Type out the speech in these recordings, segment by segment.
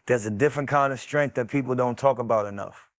There's a different kind of strength that people don't talk about enough.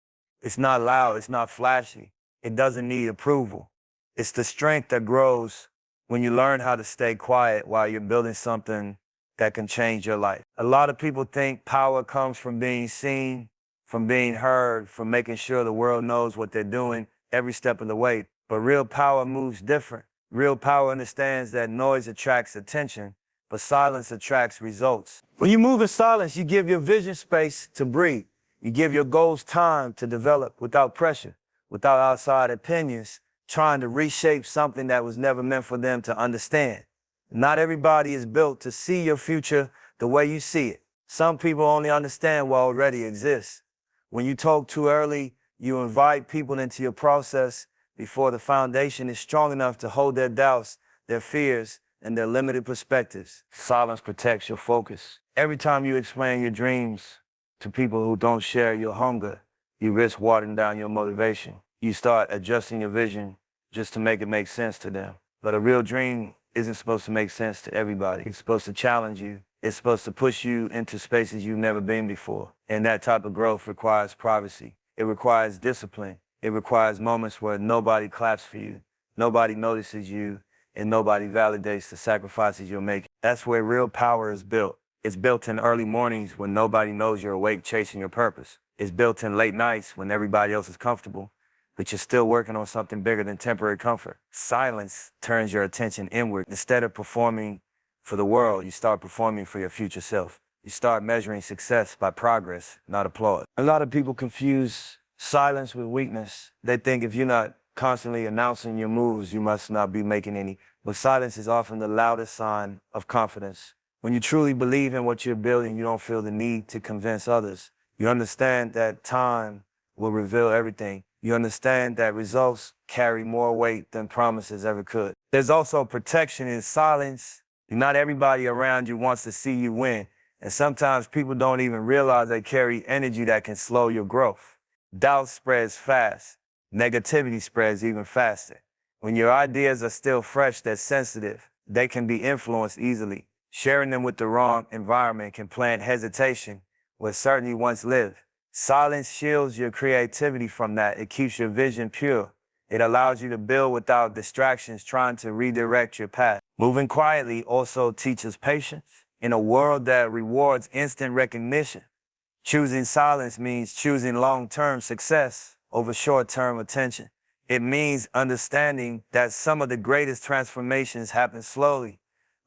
It's not loud, it's not flashy. It doesn't need approval. It's the strength that grows when you learn how to stay quiet while you're building something that can change your life. A lot of people think power comes from being seen, from being heard, from making sure the world knows what they're doing every step of the way. But real power moves different. Real power understands that noise attracts attention, but silence attracts results. When you move in silence, you give your vision space to breathe. You give your goals time to develop without pressure, without outside opinions, trying to reshape something that was never meant for them to understand. Not everybody is built to see your future the way you see it. Some people only understand what already exists. When you talk too early, you invite people into your process before the foundation is strong enough to hold their doubts, their fears, and their limited perspectives. Silence protects your focus. Every time you explain your dreams to people who don't share your hunger, you risk watering down your motivation. You start adjusting your vision just to make it make sense to them. But a real dream isn't supposed to make sense to everybody. It's supposed to challenge you. It's supposed to push you into spaces you've never been before. And that type of growth requires privacy. It requires discipline. It requires moments where nobody claps for you, nobody notices you, and nobody validates the sacrifices you're making. That's where real power is built. It's built in early mornings when nobody knows you're awake chasing your purpose. It's built in late nights when everybody else is comfortable, but you're still working on something bigger than temporary comfort. Silence turns your attention inward. Instead of performing for the world, you start performing for your future self. You start measuring success by progress, not applause. A lot of people confuse silence with weakness. They think if you're not constantly announcing your moves, you must not be making any. But silence is often the loudest sign of confidence. When you truly believe in what you're building, you don't feel the need to convince others. You understand that time will reveal everything. You understand that results carry more weight than promises ever could. There's also protection in silence. Not everybody around you wants to see you win. And sometimes people don't even realize they carry energy that can slow your growth. Doubt spreads fast. Negativity spreads even faster. When your ideas are still fresh, they're sensitive. They can be influenced easily. Sharing them with the wrong environment can plant hesitation where certainty once lived. Silence shields your creativity from that. It keeps your vision pure. It allows you to build without distractions trying to redirect your path. Moving quietly also teaches patience. In a world that rewards instant recognition, choosing silence means choosing long-term success over short-term attention. It means understanding that some of the greatest transformations happen slowly,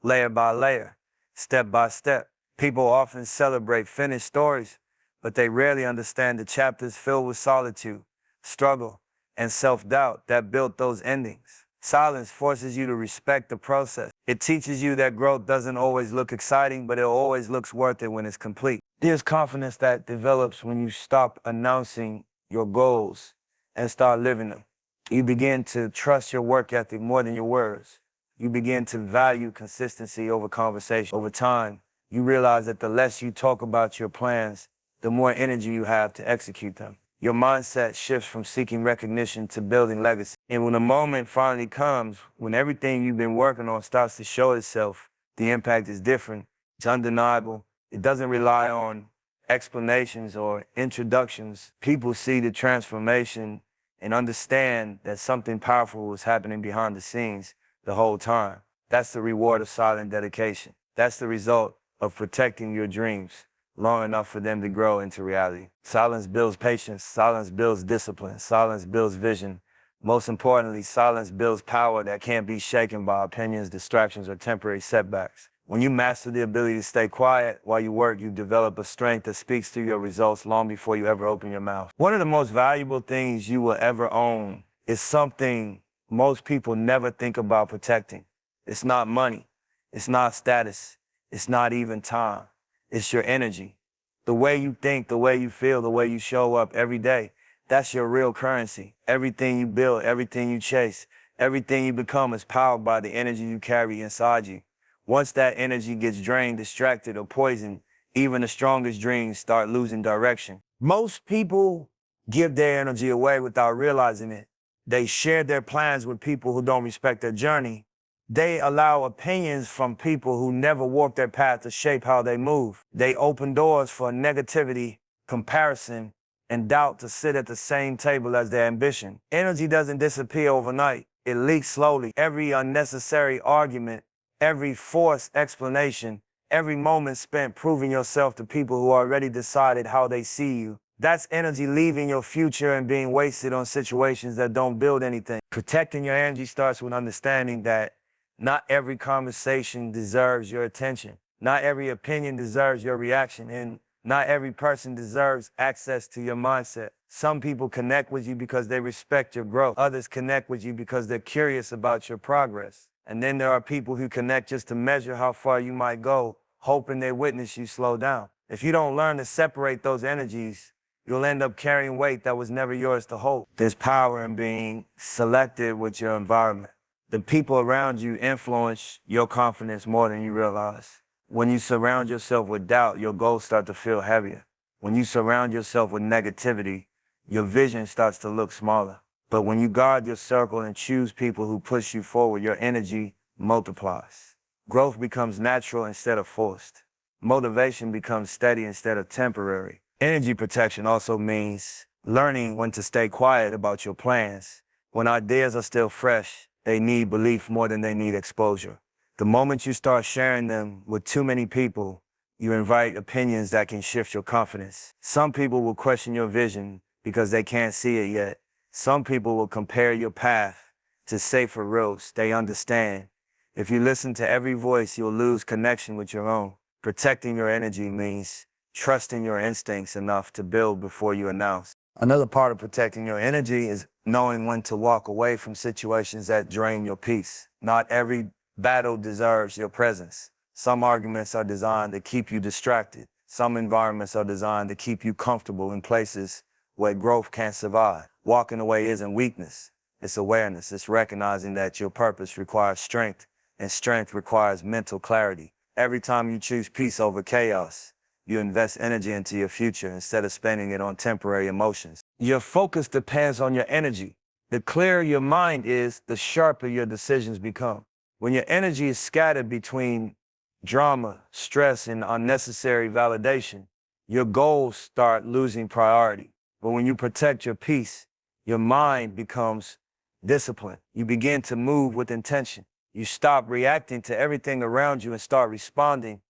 layer by layer, step by step. People often celebrate finished stories, but they rarely understand the chapters filled with solitude, struggle, and self-doubt that built those endings. Silence forces you to respect the process. It teaches you that growth doesn't always look exciting, but it always looks worth it when it's complete. There's confidence that develops when you stop announcing your goals and start living them. You begin to trust your work ethic more than your words. You begin to value consistency over conversation. Over time, you realize that the less you talk about your plans, the more energy you have to execute them. Your mindset shifts from seeking recognition to building legacy. And when the moment finally comes, when everything you've been working on starts to show itself, the impact is different. It's undeniable. It doesn't rely on explanations or introductions. People see the transformation and understand that something powerful was happening behind the scenes the whole time. That's the reward of silent dedication. That's the result of protecting your dreams long enough for them to grow into reality. Silence builds patience. Silence builds discipline. Silence builds vision. Most importantly, silence builds power that can't be shaken by opinions, distractions, or temporary setbacks. When you master the ability to stay quiet while you work, you develop a strength that speaks to your results long before you ever open your mouth. One of the most valuable things you will ever own is something most people never think about protecting. It's not money. It's not status. It's not even time. It's your energy. The way you think, the way you feel, the way you show up every day, that's your real currency. Everything you build, everything you chase, everything you become is powered by the energy you carry inside you. Once that energy gets drained, distracted, or poisoned, even the strongest dreams start losing direction. Most people give their energy away without realizing it. They share their plans with people who don't respect their journey, They allow opinions from people who never walked their path to shape how they move. They open doors for negativity, comparison, and doubt to sit at the same table as their ambition. Energy doesn't disappear overnight. It leaks slowly. Every unnecessary argument, every forced explanation, every moment spent proving yourself to people who already decided how they see you. That's energy leaving your future and being wasted on situations that don't build anything. Protecting your energy starts with understanding that not every conversation deserves your attention. Not every opinion deserves your reaction. And not every person deserves access to your mindset. Some people connect with you because they respect your growth. Others connect with you because they're curious about your progress. And then there are people who connect just to measure how far you might go, hoping they witness you slow down. If you don't learn to separate those energies, you'll end up carrying weight that was never yours to hold. There's power in being selective with your environment. The people around you influence your confidence more than you realize. When you surround yourself with doubt, your goals start to feel heavier. When you surround yourself with negativity, your vision starts to look smaller. But when you guard your circle and choose people who push you forward, your energy multiplies. Growth becomes natural instead of forced. Motivation becomes steady instead of temporary. Energy protection also means learning when to stay quiet about your plans. When ideas are still fresh, they need belief more than they need exposure. The moment you start sharing them with too many people, you invite opinions that can shift your confidence. Some people will question your vision because they can't see it yet. Some people will compare your path to safer roads they understand. If you listen to every voice, you'll lose connection with your own. Protecting your energy means trusting your instincts enough to build before you announce. Another part of protecting your energy is knowing when to walk away from situations that drain your peace. Not every battle deserves your presence. Some arguments are designed to keep you distracted. Some environments are designed to keep you comfortable in places where growth can't survive. Walking away isn't weakness. It's awareness. It's recognizing that your purpose requires strength, and strength requires mental clarity. Every time you choose peace over chaos, you invest energy into your future instead of spending it on temporary emotions. Your focus depends on your energy. The clearer your mind is, the sharper your decisions become. When your energy is scattered between drama, stress, and unnecessary validation, your goals start losing priority. But when you protect your peace, your mind becomes disciplined. You begin to move with intention. You stop reacting to everything around you and start responding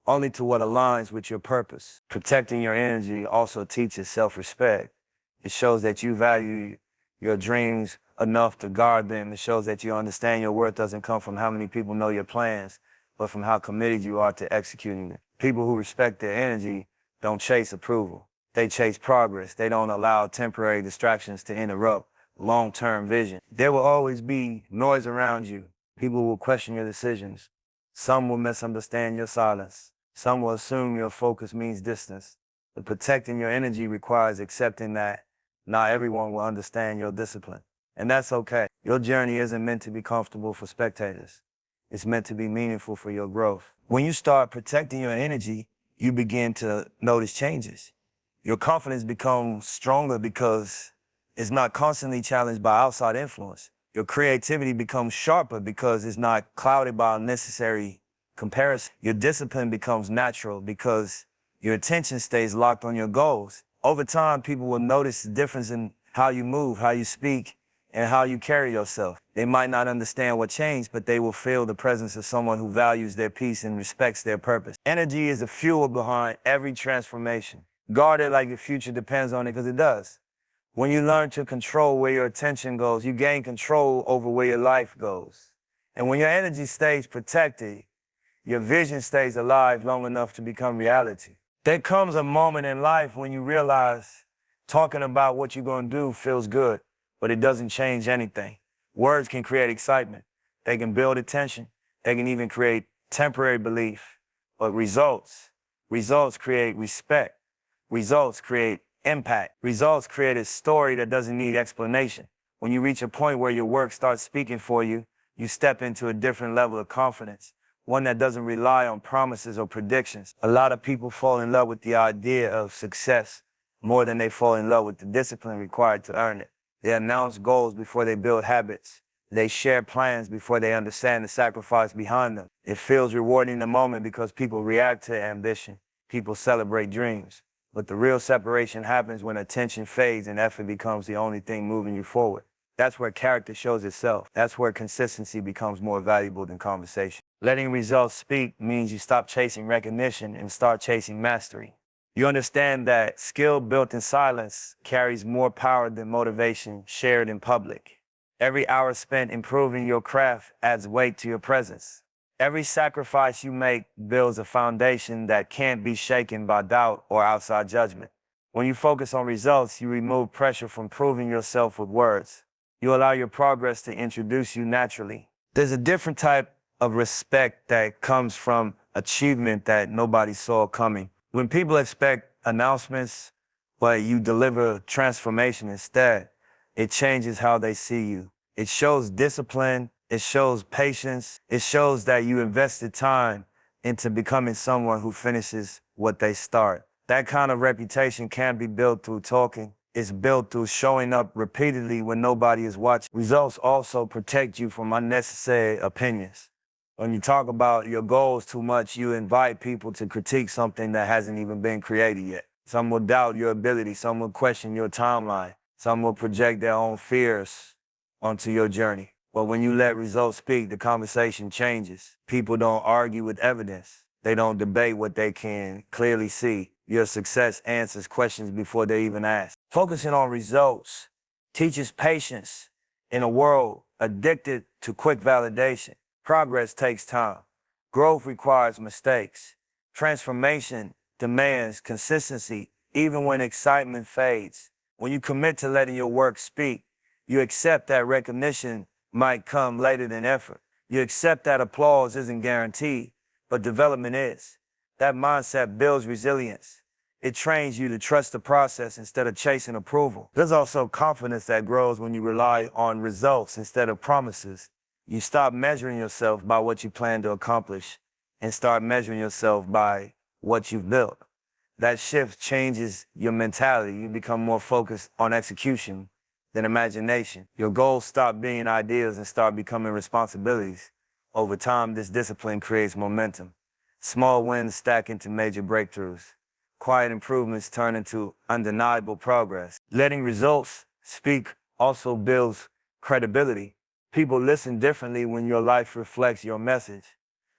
only to what aligns with your purpose. Protecting your energy also teaches self-respect. It shows that you value your dreams enough to guard them. It shows that you understand your worth doesn't come from how many people know your plans, but from how committed you are to executing them. People who respect their energy don't chase approval. They chase progress. They don't allow temporary distractions to interrupt long-term vision. There will always be noise around you. People will question your decisions. Some will misunderstand your silence. Some will assume your focus means distance. But protecting your energy requires accepting that not everyone will understand your discipline. And that's okay. Your journey isn't meant to be comfortable for spectators. It's meant to be meaningful for your growth. When you start protecting your energy, you begin to notice changes. Your confidence becomes stronger because it's not constantly challenged by outside influence. Your creativity becomes sharper because it's not clouded by unnecessary comparison. Your discipline becomes natural because your attention stays locked on your goals. Over time, people will notice the difference in how you move, how you speak, and how you carry yourself. They might not understand what changed, but they will feel the presence of someone who values their peace and respects their purpose. Energy is the fuel behind every transformation. Guard it like the future depends on it, because it does. When you learn to control where your attention goes, you gain control over where your life goes. And when your energy stays protected, your vision stays alive long enough to become reality. There comes a moment in life when you realize talking about what you're going to do feels good, but it doesn't change anything. Words can create excitement. They can build attention. They can even create temporary belief. But results create respect. Results create impact. Results create a story that doesn't need explanation. When you reach a point where your work starts speaking for you, you step into a different level of confidence, one that doesn't rely on promises or predictions. A lot of people fall in love with the idea of success more than they fall in love with the discipline required to earn it. They announce goals before they build habits. They share plans before they understand the sacrifice behind them. It feels rewarding in the moment because people react to ambition. People celebrate dreams. But the real separation happens when attention fades and effort becomes the only thing moving you forward. That's where character shows itself. That's where consistency becomes more valuable than conversation. Letting results speak means you stop chasing recognition and start chasing mastery. You understand that skill built in silence carries more power than motivation shared in public. Every hour spent improving your craft adds weight to your presence. Every sacrifice you make builds a foundation that can't be shaken by doubt or outside judgment. When you focus on results, you remove pressure from proving yourself with words. You allow your progress to introduce you naturally. There's a different type of respect that comes from achievement that nobody saw coming. When people expect announcements, but you deliver transformation instead, it changes how they see you. It shows discipline, it shows patience, it shows that you invested time into becoming someone who finishes what they start. That kind of reputation can't be built through talking. It's built through showing up repeatedly when nobody is watching. Results also protect you from unnecessary opinions. When you talk about your goals too much, you invite people to critique something that hasn't even been created yet. Some will doubt your ability, some will question your timeline, some will project their own fears onto your journey. But when you let results speak, the conversation changes. People don't argue with evidence. They don't debate what they can clearly see. Your success answers questions before they even ask. Focusing on results teaches patience in a world addicted to quick validation. Progress takes time. Growth requires mistakes. Transformation demands consistency, even when excitement fades. When you commit to letting your work speak, you accept that recognition might come later than effort. You accept that applause isn't guaranteed, but development is. That mindset builds resilience. It trains you to trust the process instead of chasing approval. There's also confidence that grows when you rely on results instead of promises. You stop measuring yourself by what you plan to accomplish and start measuring yourself by what you've built. That shift changes your mentality. You become more focused on execution than imagination. Your goals stop being ideas and start becoming responsibilities. Over time, this discipline creates momentum. Small wins stack into major breakthroughs. Quiet improvements turn into undeniable progress. Letting results speak also builds credibility. People listen differently when your life reflects your message.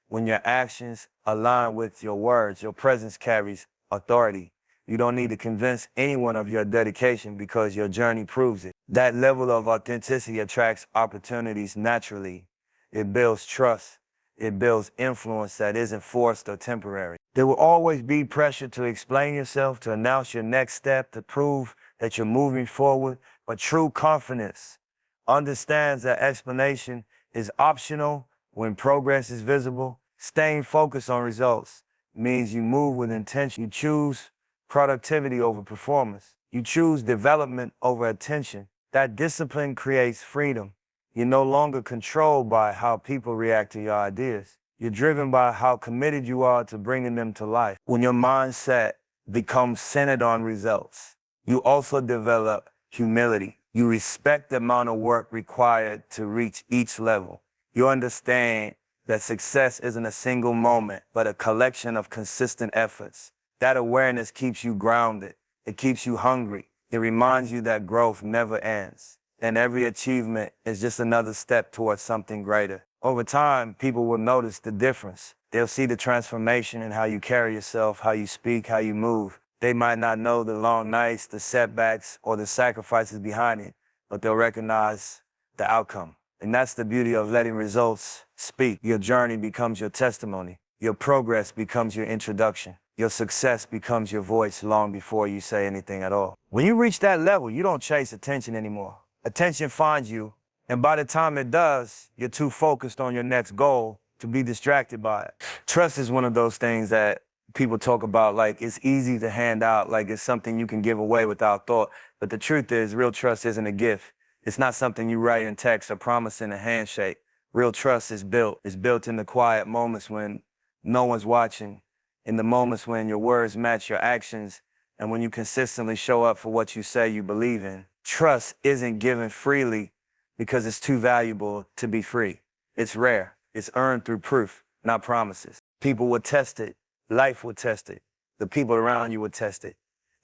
When your actions align with your words, your presence carries authority. You don't need to convince anyone of your dedication because your journey proves it. That level of authenticity attracts opportunities naturally. It builds trust. It builds influence that isn't forced or temporary. There will always be pressure to explain yourself, to announce your next step, to prove that you're moving forward. But true confidence understands that explanation is optional when progress is visible. Staying focused on results means you move with intention. You choose productivity over performance. You choose development over attention. That discipline creates freedom. You're no longer controlled by how people react to your ideas. You're driven by how committed you are to bringing them to life. When your mindset becomes centered on results, you also develop humility. You respect the amount of work required to reach each level. You understand that success isn't a single moment, but a collection of consistent efforts. That awareness keeps you grounded. It keeps you hungry. It reminds you that growth never ends. And every achievement is just another step towards something greater. Over time, people will notice the difference. They'll see the transformation in how you carry yourself, how you speak, how you move. They might not know the long nights, the setbacks, or the sacrifices behind it, but they'll recognize the outcome. And that's the beauty of letting results speak. Your journey becomes your testimony. Your progress becomes your introduction. Your success becomes your voice long before you say anything at all. When you reach that level, you don't chase attention anymore. Attention finds you, and by the time it does, you're too focused on your next goal to be distracted by it. Trust is one of those things that people talk about like it's easy to hand out, like it's something you can give away without thought. But the truth is, real trust isn't a gift. It's not something you write in text or promise in a handshake. Real trust is built. It's built in the quiet moments when no one's watching, in the moments when your words match your actions, and when you consistently show up for what you say you believe in. Trust isn't given freely, because it's too valuable to be free. It's rare. It's earned through proof, not promises. People will test it. Life will test it. The people around you will test it.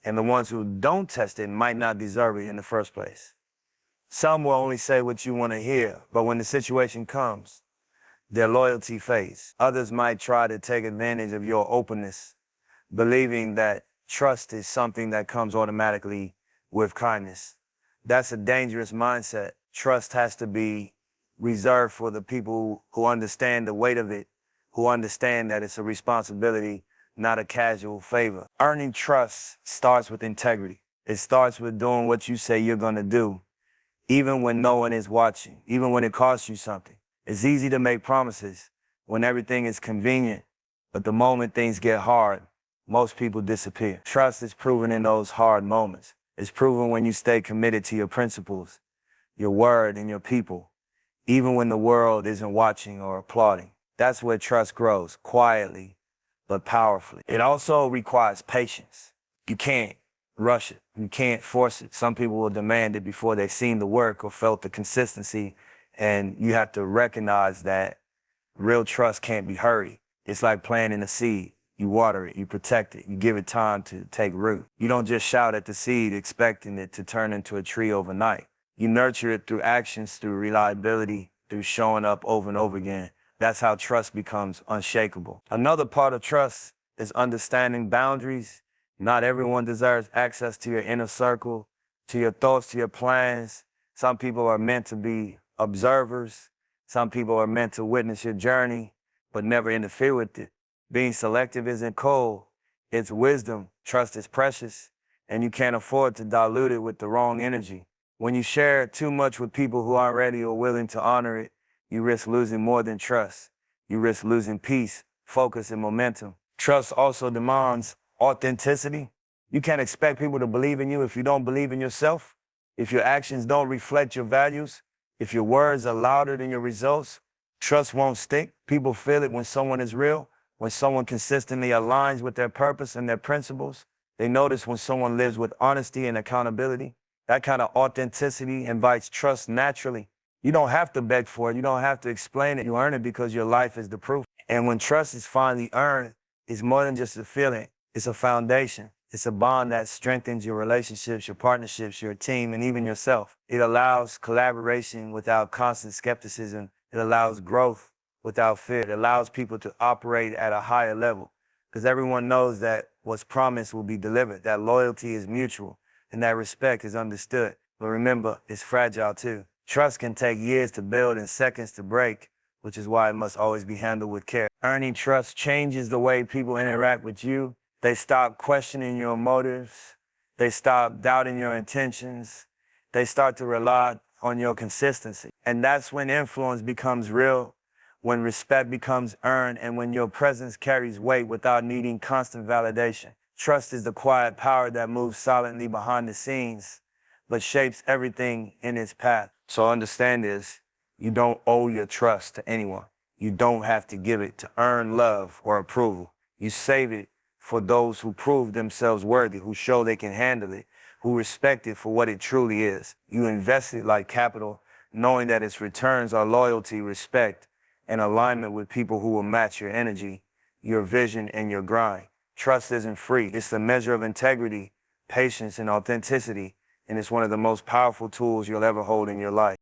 And the ones who don't test it might not deserve it in the first place. Some will only say what you want to hear, but when the situation comes, their loyalty fades. Others might try to take advantage of your openness, believing that trust is something that comes automatically with kindness. That's a dangerous mindset. Trust has to be reserved for the people who understand the weight of it, who understand that it's a responsibility, not a casual favor. Earning trust starts with integrity. It starts with doing what you say you're going to do, even when no one is watching, even when it costs you something. It's easy to make promises when everything is convenient, but the moment things get hard, most people disappear. Trust is proven in those hard moments. It's proven when you stay committed to your principles, your word, and your people, even when the world isn't watching or applauding. That's where trust grows, quietly but powerfully. It also requires patience. You can't rush it. You can't force it. Some people will demand it before they've seen the work or felt the consistency, and you have to recognize that real trust can't be hurried. It's like planting a seed. You water it, you protect it, you give it time to take root. You don't just shout at the seed expecting it to turn into a tree overnight. You nurture it through actions, through reliability, through showing up over and over again. That's how trust becomes unshakable. Another part of trust is understanding boundaries. Not everyone deserves access to your inner circle, to your thoughts, to your plans. Some people are meant to be observers. Some people are meant to witness your journey, but never interfere with it. Being selective isn't cold, it's wisdom. Trust is precious, and you can't afford to dilute it with the wrong energy. When you share too much with people who aren't ready or willing to honor it, you risk losing more than trust. You risk losing peace, focus, and momentum. Trust also demands authenticity. You can't expect people to believe in you if you don't believe in yourself, if your actions don't reflect your values, if your words are louder than your results. Trust won't stick. People feel it when someone is real. When someone consistently aligns with their purpose and their principles. They notice when someone lives with honesty and accountability. That kind of authenticity invites trust naturally. You don't have to beg for it. You don't have to explain it. You earn it because your life is the proof. And when trust is finally earned, it's more than just a feeling. It's a foundation. It's a bond that strengthens your relationships, your partnerships, your team, and even yourself. It allows collaboration without constant skepticism. It allows growth without fear. It allows people to operate at a higher level because everyone knows that what's promised will be delivered, that loyalty is mutual, and that respect is understood. But remember, it's fragile too. Trust can take years to build and seconds to break, which is why it must always be handled with care. Earning trust changes the way people interact with you. They stop questioning your motives. They stop doubting your intentions. They start to rely on your consistency. And that's when influence becomes real, when respect becomes earned, and when your presence carries weight without needing constant validation. Trust is the quiet power that moves silently behind the scenes, but shapes everything in its path. So understand this, you don't owe your trust to anyone. You don't have to give it to earn love or approval. You save it for those who prove themselves worthy, who show they can handle it, who respect it for what it truly is. You invest it like capital, knowing that its returns are loyalty, respect, and alignment with people who will match your energy, your vision, and your grind. Trust isn't free. It's the measure of integrity, patience, and authenticity, and it's one of the most powerful tools you'll ever hold in your life.